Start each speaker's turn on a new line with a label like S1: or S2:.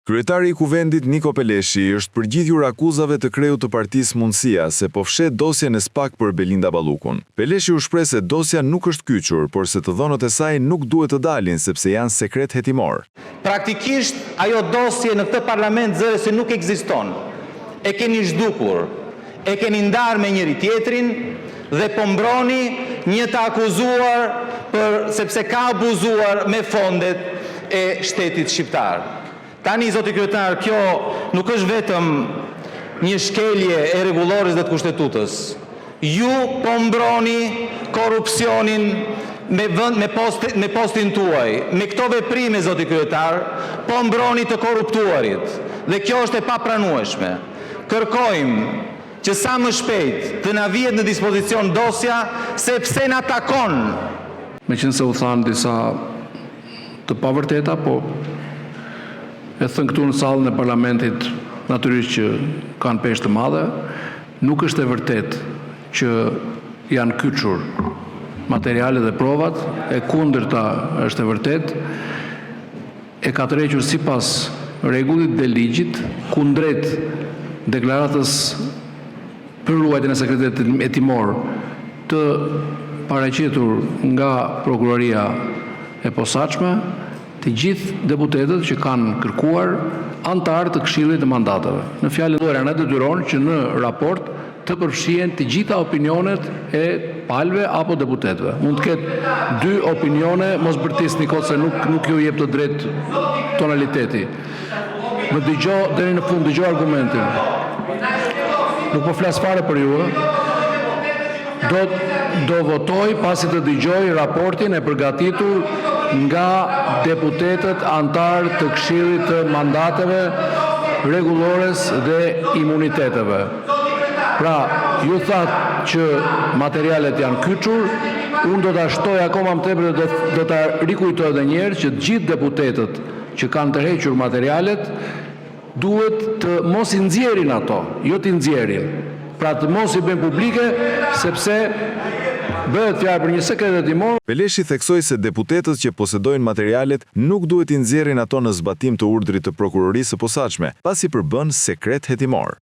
S1: Kryetari i Kuvendit Niko Peleshi është përgjidhur akuzave të kreut të Partisë Mundësia se po fshet dosjen e SPAK për Belinda Ballukun. Peleshi u shpreh se dosja nuk është kyçur, por se të dhënat e saj nuk duhet të dalin sepse janë sekret hetimor.
S2: Praktikisht ajo dosje në këtë parlament zëre nuk ekziston. E keni zhdukur, e keni ndarë me njëri tjetrin dhe po mbroni një të akuzuar sepse ka abuzuar me fondet e shtetit shqiptar. Tani, zoti kryetar, kjo nuk është vetëm një shkelje e rregullores dhe të kushtetutës. Ju po mbroni korrupsionin me postin tuaj. Me këto veprime, zoti kryetar, po mbroni të korruptuarit. Dhe kjo është e papranueshme. Kërkojmë që sa më shpejt të na vihet në dispozicion dosja, sepse na takon.
S3: Meqense u thanë disa të pavërteta, po e thënë këtu në sallën e parlamentit, natyrisht që kanë peshë të madhe, nuk është e vërtet që janë kyçur materialet dhe provat, e kundërta është e vërtet, e ka tërhequr sipas rregullit dhe ligjit, kundrejt deklaratës për ruajtjen e sekretetit hetimor të paraqitur nga prokuroria e posaçme, të gjithë deputetët që kanë kërkuar antar të Këshillit të Mandateve. Në fjalë tjetër, ne detyron që në raport të përfshihen të gjitha opinionet e palëve apo deputetëve. Mund të ketë dy opinione, mos bërtisni kot se nuk ju jep të drejtë tonaliteti. Më dëgjoj deri në fund, dëgjoj argumentin. Nuk po flas fare për ju. Do votoj pasi të dëgjoj raportin e përgatitur nga deputetët antar të Këshillit të Mandateve, rregullores dhe imuniteteve. Pra, ju thatë që materialet janë kyçur, unë do ta shtoj akoma më tepër dhe do ta rikujtoj edhe një herë që të gjithë deputetët që kanë tërhequr materialet duhet të mos i nxjerrin ato, jo t'i nxjerrin. Pra të mos i bëjnë publike, sepse bëhet fjalë për një sekret hetimor.
S1: Peleshi theksoi se deputetët që posedojnë materialet nuk duhet i nxjerrin ato në zbatim të urdhrit të prokurorisë së posaçme, pasi përbën sekret hetimor.